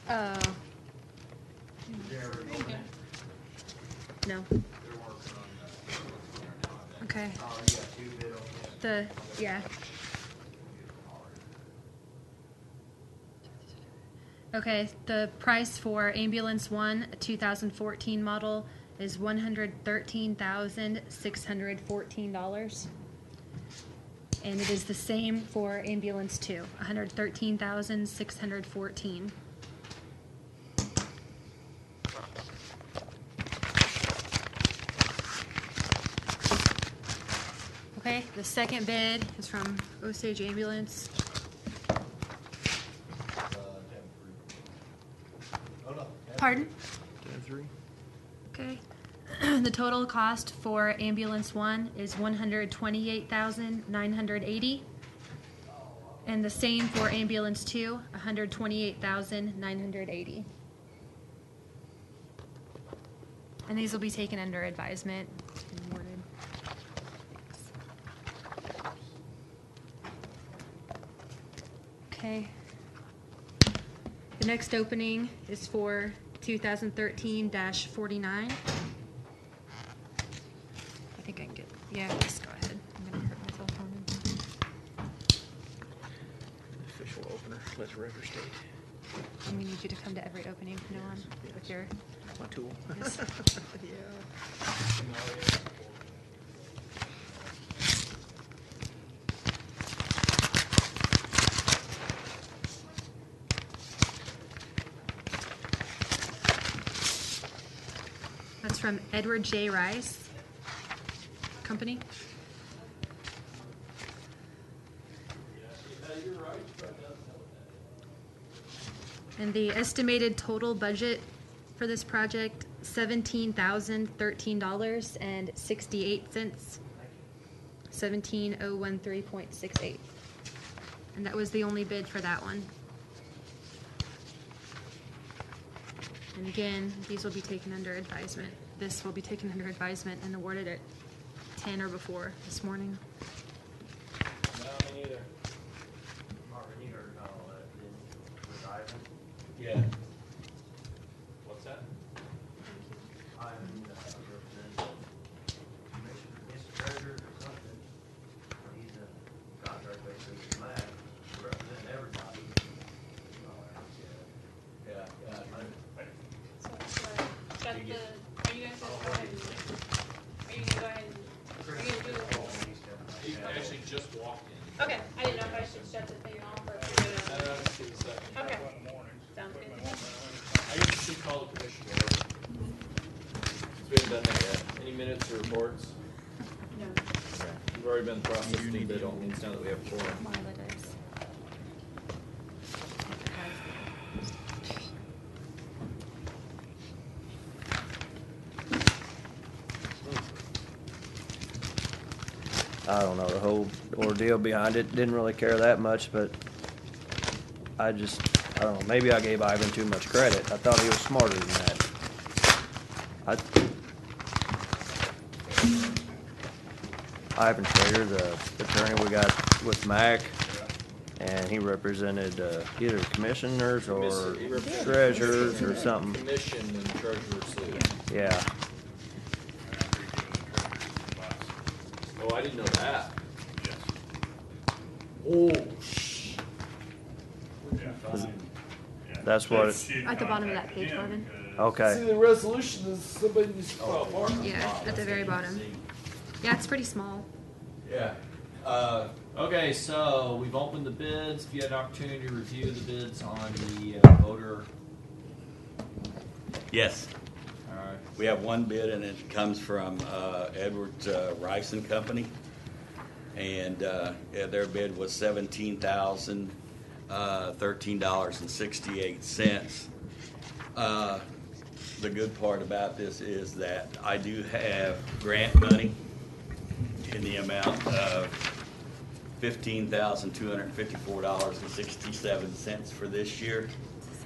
Oh. There we go. No. They're working on that. Okay. Oh, you got two bid openings? Yeah. Okay, the price for Ambulance 1, a 2014 model, is $113,614. And it is the same for Ambulance 2, $113,614. Okay, the second bid is from Osage Ambulance. 10-3. Oh, no. Pardon? 10-3. Okay. The total cost for Ambulance 1 is $128,980. And the same for Ambulance 2, $128,980. And these will be taken under advisement and awarded. Okay. The next opening is for 2013-49. I think I can get, yeah, just go ahead. I'm going to hurt myself on it. Official opener. Let's record state. And we need you to come to every opening from now on with your, My tool. yes. Yeah. That's from Edward J. Rice Company. And the estimated total budget for this project, $17,013.68. 17013.68. And that was the only bid for that one. And again, these will be taken under advisement. This will be taken under advisement and awarded at 10 or before this morning. No, me neither. Marvin, you heard about all that, didn't you? With Ivan? Yeah. What's that? Ivan, representative, commissioner, Mr. Treasurer or something. He's a contract basically with Mac, representing everybody. Yeah, yeah. So, got the, are you guys gonna go ahead and, are you gonna go ahead and, are you gonna do it? He actually just walked in. Okay, I didn't know if I should shut the thing off or if you're gonna. See the second. Okay, sounds good. I guess you should call the commission order. We haven't done that yet. Any minutes or reports? No. We've already been processing the bid on means now that we have four. Marla does. I don't know the whole ordeal behind it. Didn't really care that much, but I don't know. Maybe I gave Ivan too much credit. I thought he was smarter than that. Ivan Traeger, the attorney we got with Mac, and he represented either commissioners or He represented treasurers or something. Commission and treasurer suit. Yeah. Oh, I didn't know that. Yes. Oh, That's what At the bottom of that page, Marvin. Okay. see, the resolution is somebody needs to file a parking Yeah, lot. at the very bottom. Yeah, it's pretty small. Yeah. Okay, so we've opened the bids. If you had an opportunity to review the bids on the voter. Yes. All right. We have one bid, and it comes from Edward Rice and Company. And their bid was $17,013.68. The good part about this is that I do have grant money in the amount of $15,254.67 for this year.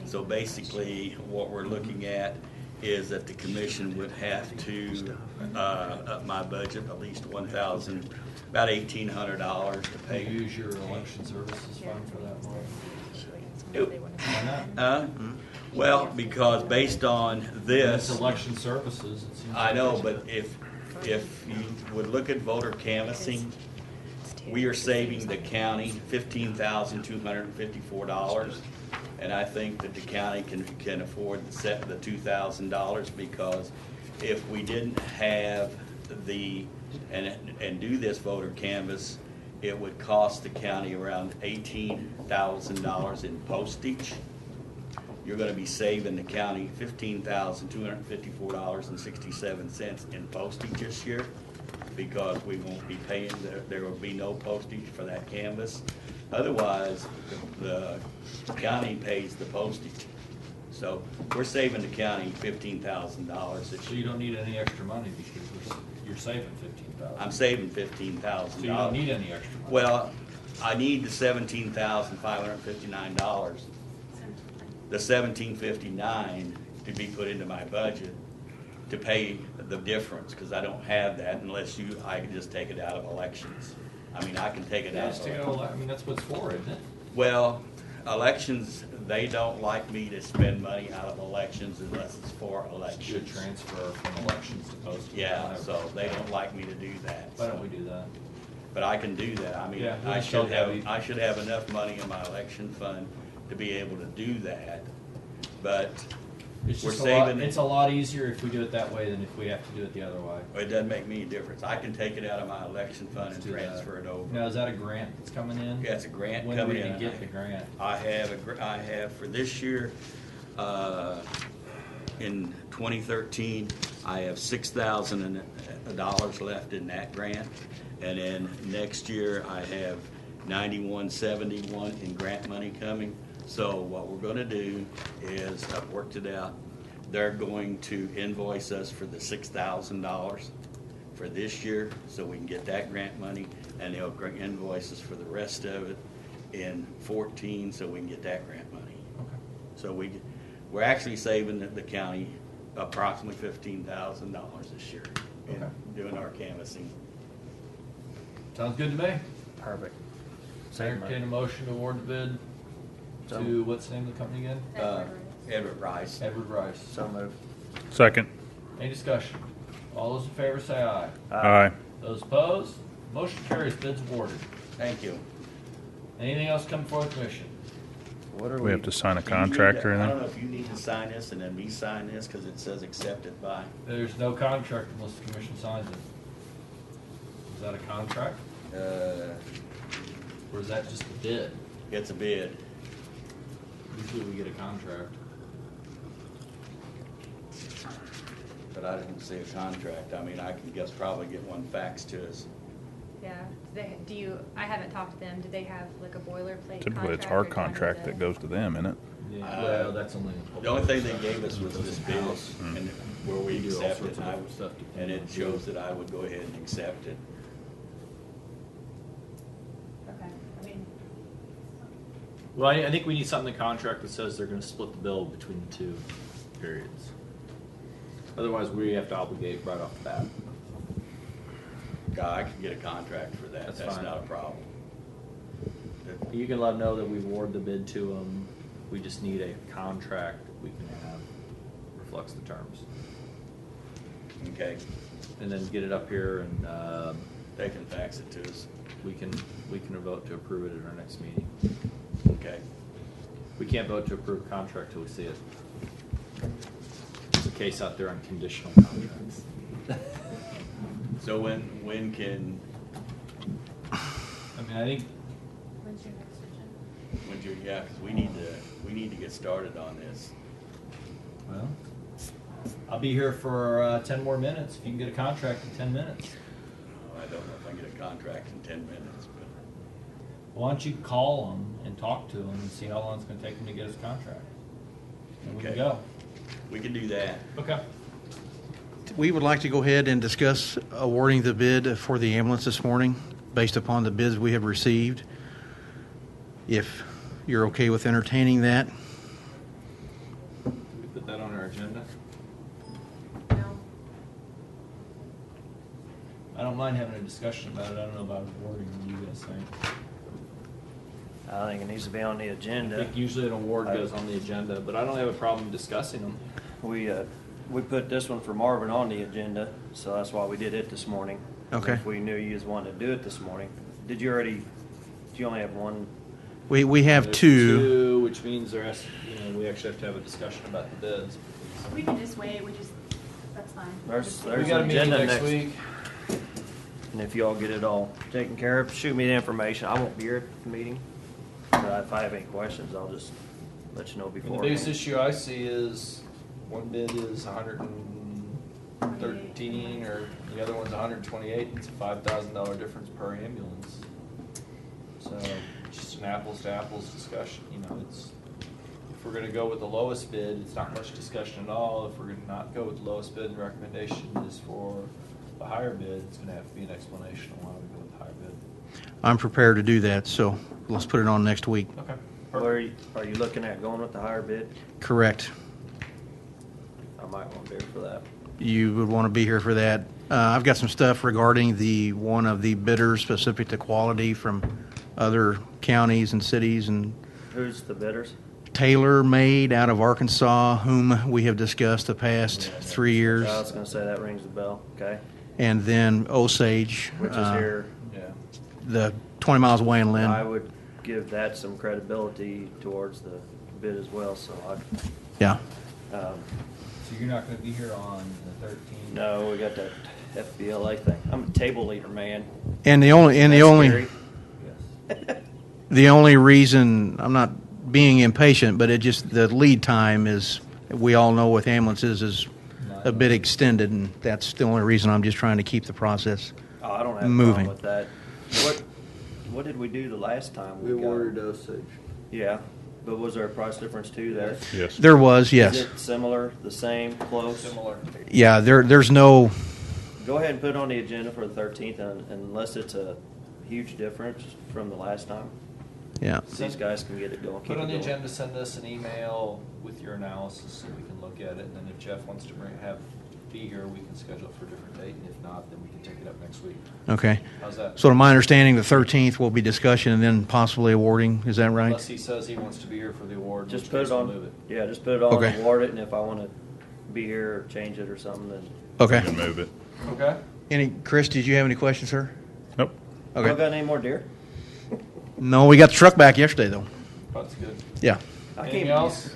So basically, what we're looking at is that the commission would have to up my budget at least about $1,800 to pay. Use your election services fund for that, Mark. Nope. Why not? Well, because based on It's this, election services. It seems I like know, it's- but if you would look at voter canvassing, we are saving the county $15,254. And I think that the county can afford to set the $2,000, because if we didn't have and do this voter canvass, it would cost the county around $18,000 in postage. You're gonna be saving the county $15,254.67 in postage this year, because we won't be paying, there will be no postage for that canvas. Otherwise, the county pays the postage. So we're saving the county $15,000 this So you year. don't need any extra money because you're saving 15,000. I'm saving $15,000. So you don't need any extra money. Well, I need the $17,559, the $1,759 to be put into my budget to pay the difference, because I don't have that unless I can just take it out of elections. I mean, I can take it out Just of. to go, I mean, that's what it's for, isn't it? Well, elections, they don't like me to spend money out of elections unless it's for You elections. transfer from elections to postage. Yeah, whatever. so they don't like me to do that. Why don't we do that? But I can do that. I mean, Yeah, we I just don't should have have, any- I should have enough money in my election fund to be able to do that. But It's we're just a lot, saving, it's a lot easier if we do it that way than if we have to do it the other way. it doesn't make me a difference. I can take it out of my election fund Let's and do that. transfer it over. Now, is that a grant that's coming in? Yeah, it's a grant When are we coming in. gonna get the grant? I have for this year, in 2013, I have $6,000 left in that grant. And then next year, I have 9171 in grant money coming. So what we're gonna do is, I've worked it out, they're going to invoice us for the $6,000 for this year, so we can get that grant money, and they'll invoice us for the rest of it in 14, so we can get that grant money. Okay. So we're actually saving the county approximately $15,000 this year in Okay. doing our canvassing. Sounds good to me. Perfect. Save Entertain money. a motion to award the bid So- to, what's the name of the company again? Edward Rice. Edward Rice. So move. Second. Any discussion? All those in favor say aye. Aye. Those opposed? Motion carries, bids awarded. Thank you. Anything else come before the commission? What are We have to sign a Do you need contract to- or I don't anything? know if you need to sign this and then me sign this, because it says accepted by. There's no contract unless the commission signs it. Is that a contract, or is that just a bid? It's a bid. Usually we get a contract. But I didn't see a contract. I mean, I can guess probably get one faxed to us. Yeah, I haven't talked to them, do they have like a boilerplate Typically, it's contract our or down to contract the- that goes to them, isn't it? Yeah, well, that's only. The only thing they gave us was this bid, and where we We do all accepted, sorts of and different stuff and depending it on shows that I would go ahead and accept it. Okay, I mean, Well, I think we need something in the contract that says they're gonna split the bill between the two periods. Otherwise, we have to obligate right off the bat. God, I could get a contract for that. That's That's fine. not a problem. You can let them know that we award the bid to them. We just need a contract that we can have reflects the terms. Okay, And then get it up here and, they can fax it to us. we can vote to approve it at our next meeting. Okay. We can't vote to approve a contract till we see it. There's a case out there on conditional contracts. So when can, I mean, I think, when's your next agenda? when you, yeah, because we need to get started on this. well, I'll be here for 10 more minutes. If you can get a contract in 10 minutes. I don't know if I can get a contract in 10 minutes, but Why don't you call them and talk to them and see how long it's gonna take them to get his contract? And we can Okay. go. we can do that. Okay. We would like to go ahead and discuss awarding the bid for the ambulance this morning based upon the bids we have received. If you're okay with entertaining that. We put that on our agenda. No, I don't mind having a discussion about it. I don't know about wording. What do you guys think? I think it needs to be on the I agenda. think usually an award goes on the agenda, but I don't have a problem discussing them. We put this one for Marvin on the agenda, so that's why we did it this morning. Okay. If we knew you was wanting to do it this morning. Do you only have one? We have There's two. which means we actually have to have a discussion about the bids. We can just wait, that's fine. There's We got a an meeting agenda next week. And if y'all get it all taken care of, shoot me the information. I won't be here at the meeting. But if I have any questions, I'll just let you know I mean, before. the biggest issue I see is one bid is 113, or the other one's 128. It's a $5,000 difference per ambulance. So just an apples to apples discussion. It's if we're going to go with the lowest bid, it's not much discussion at all. If we're going to not go with the lowest bid, the recommendation is for the higher bid. It's going to have to be an explanation of why we go with the higher bid. I'm prepared to do that, so let's put it on next week. Okay. Are you looking at going with the higher bid? Correct. I might want to be here for that. You would want to be here for that. I've got some stuff regarding one of the bidders specific to quality from other counties and cities, and Who's the bidders? Tailor Made out of Arkansas, whom we have discussed the past 3 years, I was going to say that rings the bell. Okay. and then Osage, Which is here. Yeah. the 20 miles away in I Lynn. would give that some credibility towards the bid as well. So Yeah. So you're not gonna be here on the 13th? no, we got that FBLA thing. I'm a table leader, man. And the only That's Yes. the only reason I'm not being impatient, but the lead time is, we all know with ambulances, is a bit extended, and that's the only reason I'm just trying to keep the process. Oh, I don't have a Moving. problem with that. What did we do the last time? We got- awarded Osage. Yeah, but was there a price difference too there? Yes. There was, Is yes. it similar, the same, close? Similar. Yeah, there's no, Go ahead and put it on the agenda for the 13th, unless it's a huge difference from the last time. yeah. These guys can get it going. Put keep on it the going. agenda, send us an email with your analysis so we can look at it, and then if Jeff wants to be here, we can schedule it for a different date, and if not, then we can take it up next week. Okay. How's that? So to my understanding, the 13th will be discussion and then possibly awarding, is that right? Unless he says he wants to be here for the award, in Just which put case it we'll on. move it. Yeah, just put it on, Okay. award it, and if I want to be here or change it or something, then. Okay. Can move it. Okay. Chris, did you have any questions, sir? Nope. Y'all Okay. got any more deer? No, we got the truck back yesterday, though. That's good. Yeah. Anything else?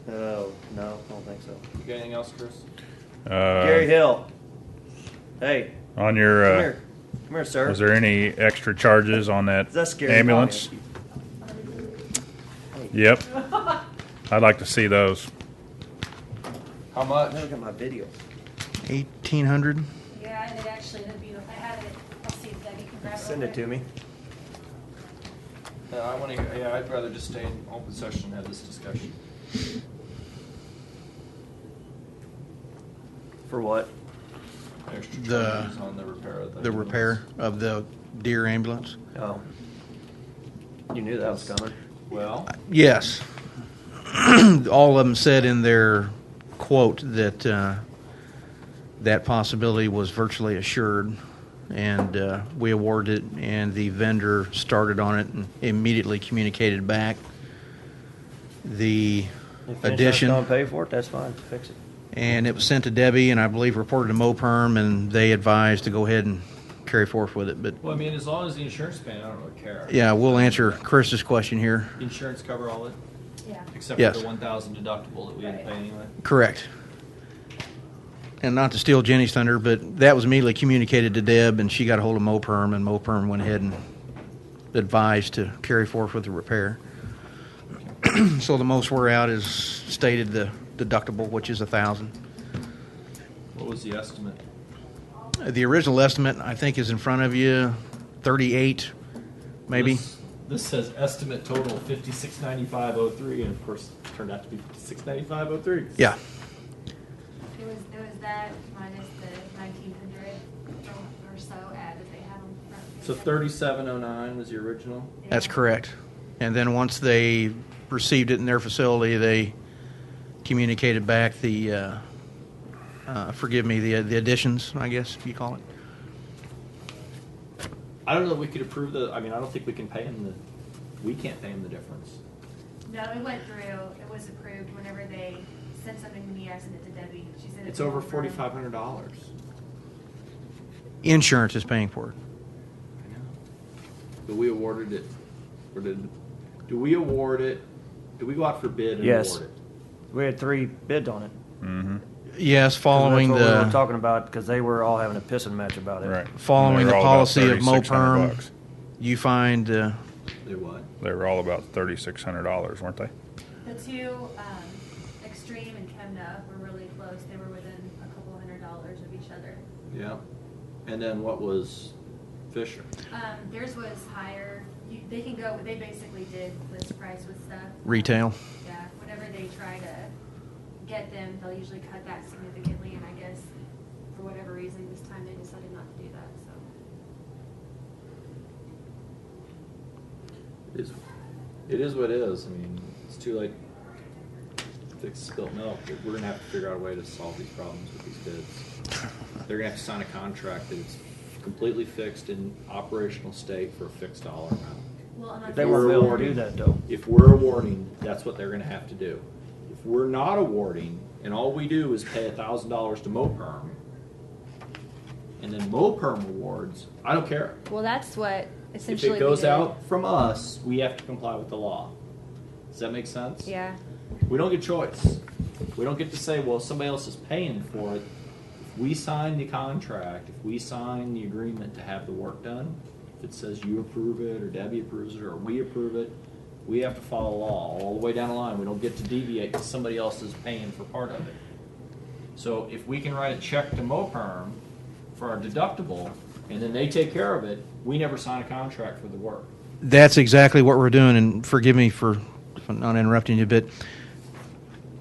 Oh, no, I don't think so. You got anything else, Chris? Gary Hill. Hey, On your, come here. Come here, sir. was there any extra charges on that That's scary. ambulance? Yep. I'd like to see those. How much? Look at my video. 1,800? Yeah, it actually would be, if I had it, I'll see if Debbie can grab it. Send it to me. I want to. Yeah, I'd rather just stay in open session and have this discussion. For what? Extra The- charges on the repair of The repair of the Deer ambulance? Oh. You knew that was coming. Well, Yes. All of them said in their quote that that possibility was virtually assured, and we awarded it, and the vendor started on it and immediately communicated back the If addition, Don't pay for it. That's fine. Fix it. and it was sent to Debbie, and I believe reported to MoPerm, and they advised to go ahead and carry forth with it. But well, I mean, as long as the insurance paying, I don't really care. yeah, we'll answer Chris's question here. Insurance cover all it, Yeah. except Yes. for the 1,000 deductible that we had to pay anyway. Correct. And not to steal Jenny's thunder, but that was immediately communicated to Deb, and she got a hold of MoPerm, and MoPerm went ahead and advised to carry forth with the repair. So the most we're out is stated the deductible, which is $1,000. What was the estimate? The original estimate, I think, is in front of you, 38, maybe. This says estimate total 5695.03, and of course, it turned out to be 5695.03. Yeah. It was that minus the 1,900 or so ad that they had on the front. So 3709 was the original. That's correct. And then once they received it in their facility, they communicated back the, the additions, I guess you call it. I don't know if we could approve the. I mean, I don't think we can pay him the We can't pay them the difference. No, it went through, it was approved whenever they sent something to me, I sent it to Debbie, she said It's over $4,500. Insurance is paying for it. I know. But we awarded it, or do we award it? Did we go out for bid and Yes. award it? We had 3 bids on it. Mm-hmm. Yes, following That's what we were the talking about, because they were all having a pissing match about it. Right. following They the were all about policy of $3,600. MoPerm, you find They what? They were all about $3,600, weren't they? The two, Extreme and Chemna were really close, they were within a couple $100 of each other. Yeah. And then what was Fisher? Theirs was higher, they can go, they basically did list price with stuff. retail. Yeah, whenever they try to get them, they'll usually cut that significantly, and I guess for whatever reason, this time they decided not to do that, so. It is what it is. I mean, it's too late to fix spilt milk. We're gonna have to figure out a way to solve these problems with these bids. They're gonna have to sign a contract that's completely fixed in operational state for a fixed dollar amount. Well, and I They guess- won't be able to do that, though. If we're awarding, that's what they're gonna have to do. If we're not awarding, and all we do is pay $1,000 to MoPerm, and then MoPerm awards, I don't care. Well, that's what If essentially it goes we did. out from us, we have to comply with the law. Does that make sense? Yeah. We don't get choice. We don't get to say, well, somebody else is paying for it. If we sign the contract, if we sign the agreement to have the work done, if it says you approve it, or Debbie approves it, or we approve it, we have to follow law all the way down the line. We don't get to deviate because somebody else is paying for part of it. So if we can write a check to MoPerm for our deductible, and then they take care of it, we never sign a contract for the work. That's exactly what we're doing, and forgive me for not interrupting you, but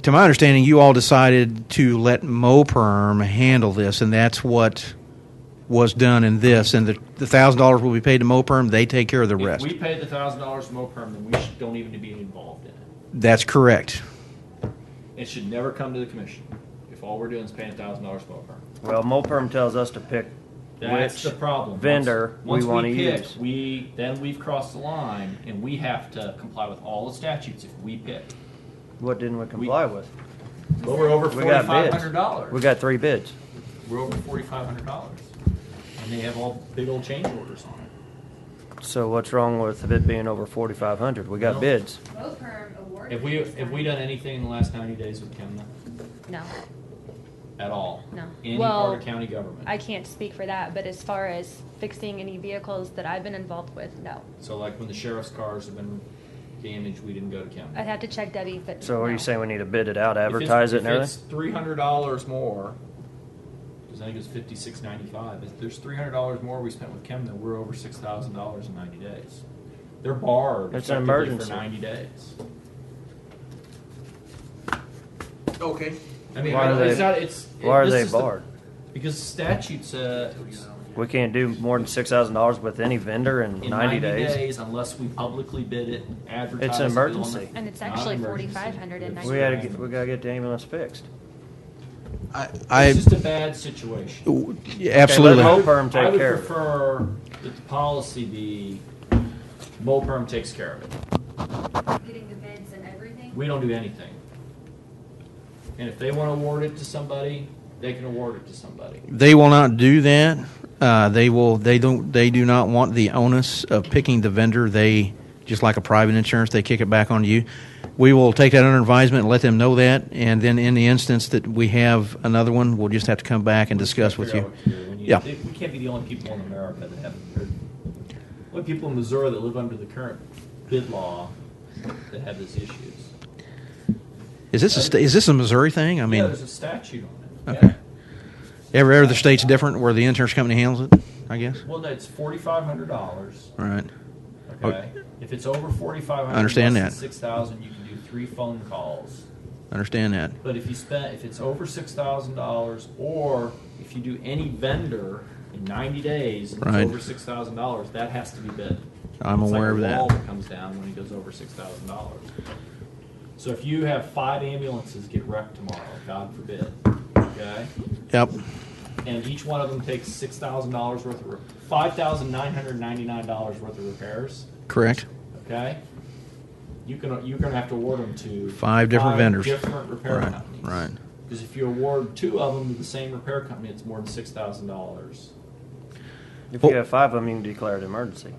to my understanding, you all decided to let MoPerm handle this, and that's what was done in this, and the $1,000 will be paid to MoPerm, they take care of the rest. If we pay the $1,000 to MoPerm, then we don't even need to be involved in it. That's correct. It should never come to the commission if all we're doing is paying $1,000 to MoPerm. Well, MoPerm tells us to pick That's which the problem. vendor Once we want to pick, use. Then we've crossed the line, and we have to comply with all the statutes if we pick. What didn't we comply with? But we're over We got bids. $4,500. We got 3 bids. We're over $4,500, and they have all big old change orders on it. So what's wrong with it being over 4,500? We got No. bids. MoPerm awarded. Have we it this have we time. done anything in the last 90 days with Chemna No. at all? No. Any Well, part of county government? I can't speak for that, but as far as fixing any vehicles that I've been involved with, no. So like when the sheriff's cars have been damaged, we didn't go to Chemna. I'd have to check Debbie, but So are no. you saying we need to bid it out, advertise it and If it's everything? $300 more, because I think it's $56.95. If there's $300 more we spent with Chemna, we're over $6,000 in 90 days. They're barred It's an effectively emergency. for 90 days. Okay. I mean, Why are it's they- not. It's Why are this they is the- barred? Because statutes. We can't do more than $6,000 with any vendor in 90 days. unless we publicly bid it, advertise. It's an it on emergency. the- And it's not actually an emergency. 4,500 and It's- We gotta get the ambulance fixed. It's just a bad situation. Absolutely. Okay, let MoPerm take I would care of it. prefer that the policy be MoPerm takes care of it. Getting the bids and everything? We don't do anything. And if they want to award it to somebody, they can award it to somebody. They will not do that. They do not want the onus of picking the vendor. They, just like a private insurance, they kick it back on you. We will take that under advisement and let them know that, and then in the instance that we have another one, we'll just have to come back and discuss with Figure you. out what to do. Yeah. We can't be the only people in America that have, or only people in Missouri that live under the current bid law that have these issues. Is this a Missouri thing? I mean, Yeah, there's a statute on it. okay. Every other state's different where the insurance company handles it, I guess. Well, it's $4,500. All right. Okay. If it's over $4,500, I understand less that. than $6,000, you can do 3 phone calls. Understand that. But if it's over $6,000, or if you do any vendor in 90 days and Right. it's over $6,000, that has to be bid. I'm It's aware like of a that. wall that comes down when it goes over $6,000. So if you have 5 ambulances get wrecked tomorrow, God forbid, okay, Yep. and each one of them takes $6,000 worth of $5,999 worth of repairs, Correct. okay, you're gonna have to award them to 5 different vendors. different repair Right, companies. right. Because if you award 2 of them to the same repair company, it's more than $6,000. If Well- you have 5 of them, you can declare it emergency.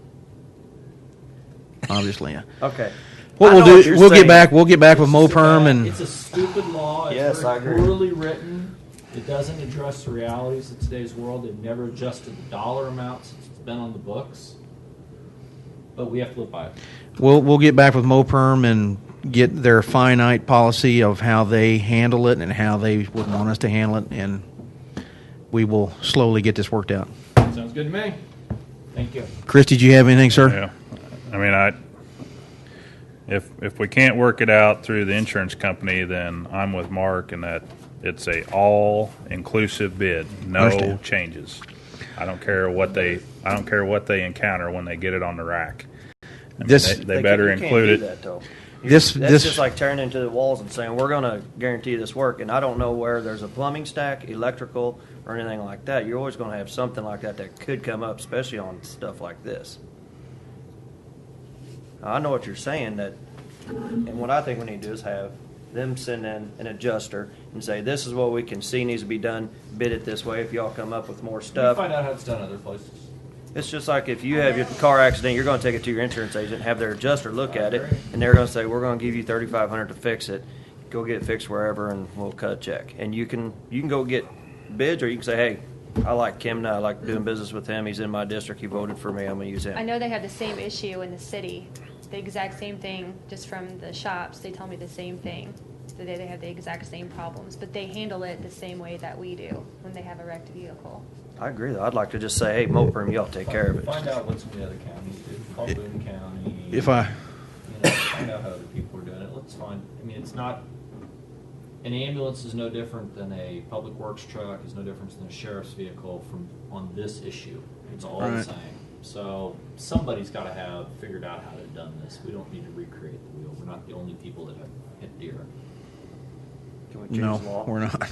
Obviously, yeah. Okay. What I we'll know what do, you're we'll get saying. back with It's MoPerm and it's a stupid law. It's Yes, I very agree. poorly written. It doesn't address the realities of today's world. They've never adjusted the dollar amount since it's been on the books. But we have to live by it. we'll get back with MoPerm and get their finite policy of how they handle it and how they would want us to handle it, and we will slowly get this worked out. Sounds good to me. Thank you. Chris, did you have anything, sir? Yeah. I mean, if we can't work it out through the insurance company, then I'm with Mark in that it's a all-inclusive bid, no Understand. changes. I don't care what they encounter when they get it on the rack. I mean, This- they better You can't include do it. that, though. This- That's this- just like tearing into the walls and saying, we're going to guarantee this work, and I don't know where there's a plumbing stack, electrical, or anything like that. You're always going to have something like that that could come up, especially on stuff like this. Now, I know what you're saying, and what I think we need to do is have them send in an adjuster and say, this is what we can see needs to be done, bid it this way if y'all come up with more We stuff. find out how it's done other places. It's just like if you have your car accident, you're going to take it to your insurance agent, and have their adjuster look at it, and they're going to say, "We're going to give you $3,500 to fix it. Go get it fixed wherever, and we'll cut a check." And you can go get bids, or you can say, "Hey, I like Kim. I like doing business with him. He's in my district. He voted for me. I'm going to use him." I know they have the same issue in the city, the exact same thing, just from the shops. They tell me the same thing. So they have the exact same problems, but they handle it the same way that we do when they have a wrecked vehicle. I agree, though. I'd like to just say, "Hey, Moperm, y'all take care of it." Find out what some of the other counties do. Call Boone County. Find out how other people are doing it. Let's find. I mean, it's not. An ambulance is no different than a public works truck. Is no different than a sheriff's vehicle on this issue. It's all the Right. same. So somebody's got to have figured out how to have done this. We don't need to recreate the wheel. We're not the only people that have hit deer. Can we change No, the law? we're not.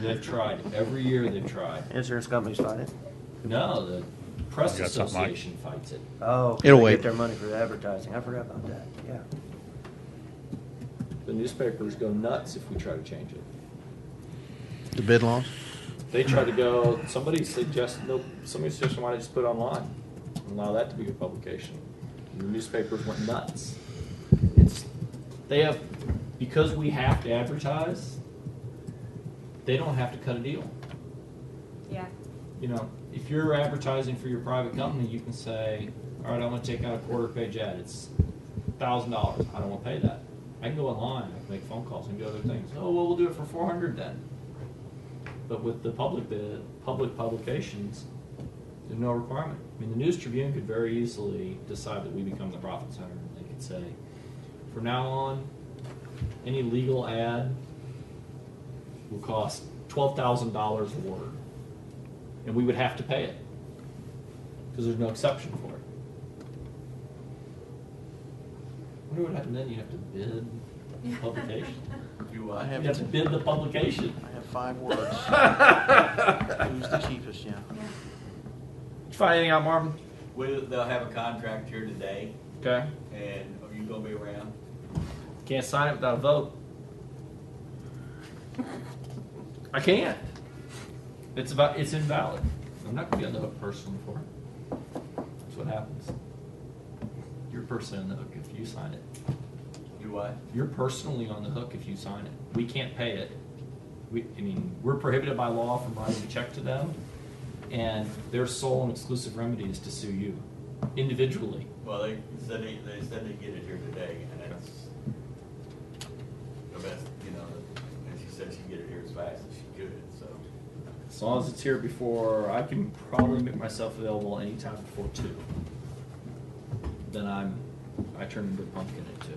They've tried. Every year they've tried. Insurance companies fight it. No, the press You got something like- association fights it. Oh, It'll they wait. get their money for the advertising. I forgot about that. Yeah. The newspapers go nuts if we try to change it. The bid laws? They tried to go. Somebody suggested why not just put it online, allow that to be a publication. And the newspapers went nuts. Because we have to advertise. They don't have to cut a deal. Yeah. You know, if you're advertising for your private company, you can say, "All right, I'm going to take out a quarter-page ad. It's $1,000. I don't want to pay that. I can go online. I can make phone calls and do other things. Oh, well, we'll do it for $400 then." But with the public publications, there's no requirement. I mean, the News Tribune could very easily decide that we become the profit center. They could say, from now on, any legal ad will cost $12,000 a word, and we would have to pay it because there's no exception for it. I wonder what happened then. You have to bid the publication. You, I You have have to bid the publication. I have 5 words. Who's the cheapest? Yeah. Did you find anything out, Marvin? they'll have a contract here today, Okay. and are you gonna be around? Can't sign it without a vote. I can't. It's invalid. I'm not gonna be on the hook personally for it. That's what happens. You're personally on the hook if you sign it. You what? You're personally on the hook if you sign it. We can't pay it. We're prohibited by law from writing a check to them, and their sole and exclusive remedy is to sue you individually. Well, they said they get it here today, and that's the best, and she said she'd get it here as fast as she could, so. As long as it's here before, I can probably make myself available anytime before 2. Then I turn into a pumpkin at 2.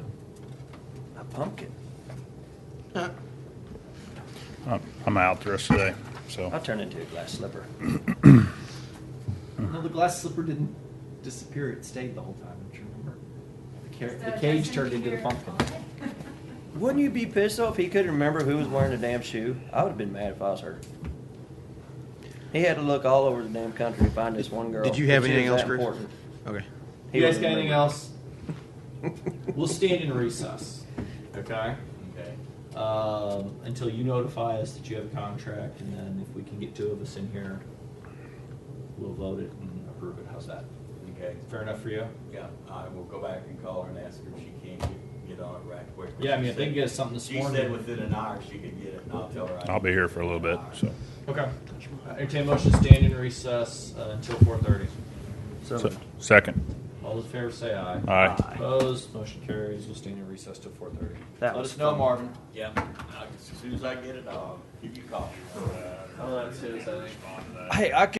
A pumpkin. I'm out the rest of the day, so. I'll turn into a glass slipper. No, the glass slipper didn't disappear. It stayed the whole time. Don't you remember? So The it cage doesn't turned into the appear pumpkin. Wouldn't you be pissed though if he couldn't remember who was wearing the damn shoe? I would have been mad if I was her. He had to look all over the damn country to find this one girl. Did you have She anything was else, that Chris? important. Okay. He You guys wouldn't got anything remember. else? We'll stand in recess, okay? Okay. Until you notify us that you have a contract, and then if we can get two of us in here, we'll vote it and approve it. How's that? Okay. Fair enough for you? Yeah, I will go back and call her and ask her if she can get on it right quick. Yeah, I mean, if they can get us something this She morning. said within an hour she could get it, and I'll tell her. I'll be here for a little bit, so. Okay. Entertain motion to stand in recess until 4:30. So, second. All those in favor say aye. Aye. Opposed, motion carries. We'll stand in recess till 4:30. That Let was us know, fun. Marvin. Yeah, as soon as I get it, I'll give you a call. I'll let it sit as I think. Hey, I